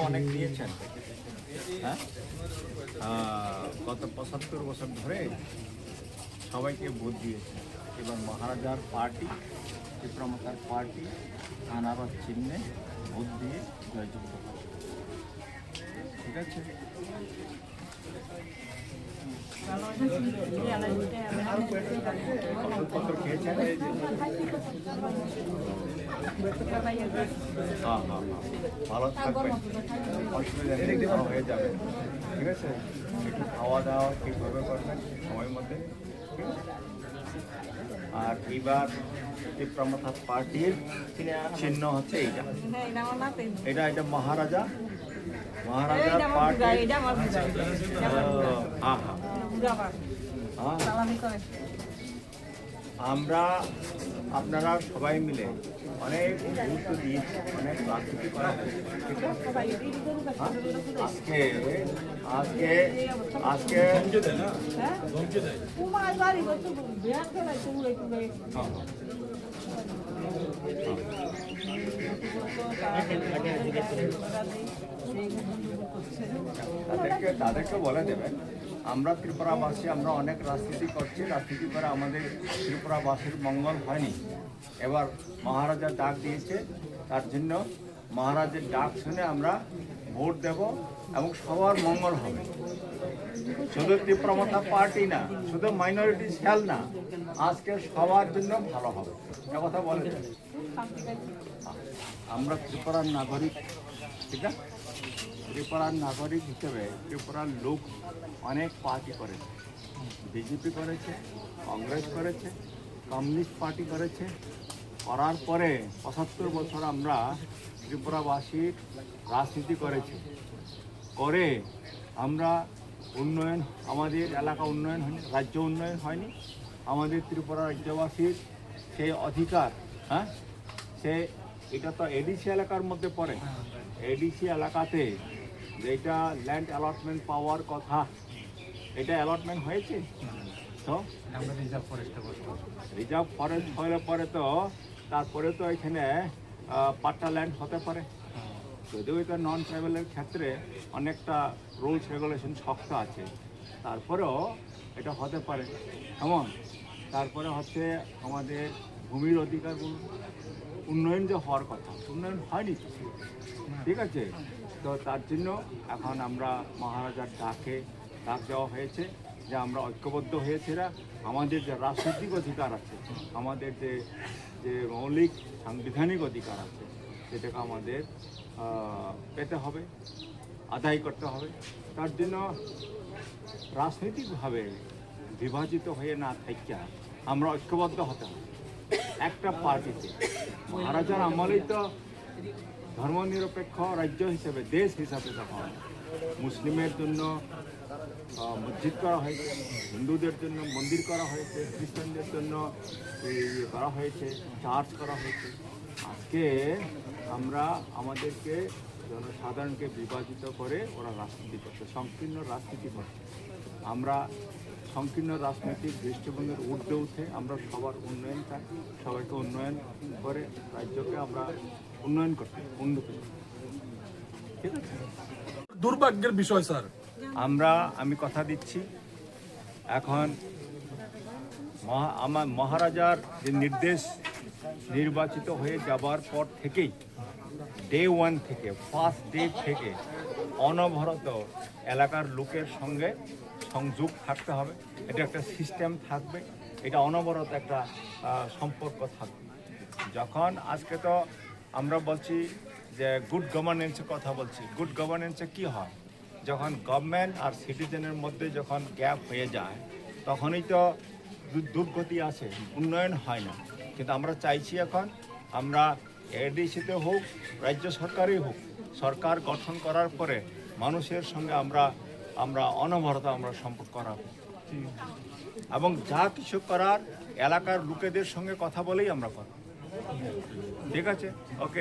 অনেক দিয়েছেন, হ্যাঁ, গত ৭৫ বছর ধরে সবাইকে ভোট দিয়েছেন। এবার মহারাজার পার্টি, চিত্রমাতার পার্টি আনারস চিহ্নে ভোট দিয়ে জয়যুক্ত হবে। ঠিক আছে? ওষুধপত্র খেয়েছেন? হ্যাঁ, ভালো থাকবেন, অসুবিধা নেই, ভালো হয়ে যাবে। ঠিক আছে? একটু খাওয়া দাওয়া ঠিকভাবে করবেন সময় মধ্যে। ঠিক আছে? আর এইবার চিত্রমাতা পার্টির চিহ্ন হচ্ছে এইটা, এটা মহারাজা পার্টি। আমরা আপনারা সবাই মিলে অনেক গুরুত্ব দিয়েছি, অনেক রাজনীতি করা হয়েছে। আজকে আজকে আজকে তাদেরকে বলে দেবেন, আমরা ত্রিপুরাবাসী, আমরা অনেক রাজনীতি করছি, রাজনীতি করে আমাদের ত্রিপুরাবাসীর মঙ্গল হয়নি। এবার মহারাজা ডাক দিয়েছে, তার জন্য মহারাজের ডাক শুনে আমরা ভোট দেব এবং সবার মঙ্গল হবে। শুধু ত্রিপুরামাতা পার্টি না, শুধু মাইনরিটি সেল না, আজকে সবার জন্য ভালো হবে। এ কথা বলে আমরা ত্রিপুরার নাগরিক, ঠিক আছে? ত্রিপুরার নাগরিক হিসেবে ত্রিপুরার লোক অনেক পার্টি করেছে, বিজেপি করেছে, কংগ্রেস করেছে, কমিউনিস্ট পার্টি করেছে। করার পরে ৭৫ বছর আমরা ত্রিপুরাবাসীর রাজনীতি করেছি, করে আমরা উন্নয়ন, আমাদের এলাকা উন্নয়ন হয়নি, রাজ্য উন্নয়ন হয়নি। আমাদের ত্রিপুরা রাজ্যবাসীর সেই অধিকার, হ্যাঁ, সে এটা তো এডিসি এলাকার মধ্যে পড়ে। এডিসি এলাকাতে যেটা ল্যান্ড অ্যালটমেন্ট পাওয়ার কথা, এটা অ্যালটমেন্ট হয়েছে। তো রিজার্ভ ফরেস্ট হলে পরে তো তারপরে তো এখানে পাট্টা ল্যান্ড হতে পারে। যদিও এটা নন ট্রাইবেলের ক্ষেত্রে অনেকটা রুলস রেগুলেশন শক্ত আছে, তারপরেও এটা হতে পারে। কেমন? তারপরে হচ্ছে আমাদের ভূমির অধিকার উন্নয়ন যে হওয়ার কথা, উন্নয়ন হয়নি। ঠিক আছে? তো তার জন্য এখন আমরা মহারাজার ডাক দেওয়া হয়েছে যে আমরা ঐক্যবদ্ধ হয়েছিরা, আমাদের যে রাজনৈতিক অধিকার আছে, আমাদের যে মৌলিক সাংবিধানিক অধিকার আছে, সেটাকে আমাদের পেতে হবে, আদায় করতে হবে। তার জন্য রাজনৈতিকভাবে বিভাজিত হয়ে না থাকা আমরা ঐক্যবদ্ধ হতে হবে একটা পার্টিতে। মহারাজার আমলেই তো ধর্মনিরপেক্ষ রাজ্য হিসেবে, দেশ হিসাবে তখন মুসলিমের জন্য মসজিদ করা হয়েছে, হিন্দুদের জন্য মন্দির করা হয়েছে, খ্রিস্টানদের জন্য করা হয়েছে, চার্চ করা হয়েছে। আজকে আমরা আমাদেরকে জনসাধারণকে বিভাজিত করে ওরা রাজনীতি করছে, সংকীর্ণ রাজনীতি করছে। আমরা সংকীর্ণ রাজনৈতিক দৃষ্টিভঙ্গির ঊর্ধ্বে উঠে আমরা সবার উন্নয়ন চাই, সবাইকে উন্নয়ন করে রাজ্যকে আমরা উন্নয়ন করতে, উন্নত করতে। ঠিক আছে? দুর্ভাগ্যের বিষয় স্যার, আমি কথা দিচ্ছি, এখন আমার মহারাজার যে নির্দেশ, নির্বাচিত হয়ে যাবার পর থেকেই, ডে 1 থেকে, ফার্স্ট ডে থেকে অনবরত এলাকার লোকের সঙ্গে সংযোগ থাকতে হবে। এটা একটা সিস্টেম থাকবে, এটা অনবরত একটা সম্পর্ক থাকবে। যখন আজকে তো আমরা বলছি যে গুড গভর্নেন্সের কথা বলছি, গুড গভর্নেন্সে কি হয়? যখন গভর্নমেন্ট আর সিটিজেনের মধ্যে যখন গ্যাপ হয়ে যায়, তখনই তো দুর্গতি আসে, উন্নয়ন হয় না। কিন্তু আমরা চাইছি এখন আমরা এডিসিতে হোক, রাজ্য সরকারই হোক, সরকার গঠন করার পরে মানুষের সঙ্গে আমরা অনবরত আমরা সম্পর্ক রাখব এবং যা কিছু করার এলাকার লোকেদের সঙ্গে কথা বলেই আমরা করব। ঠিক আছে? ওকে।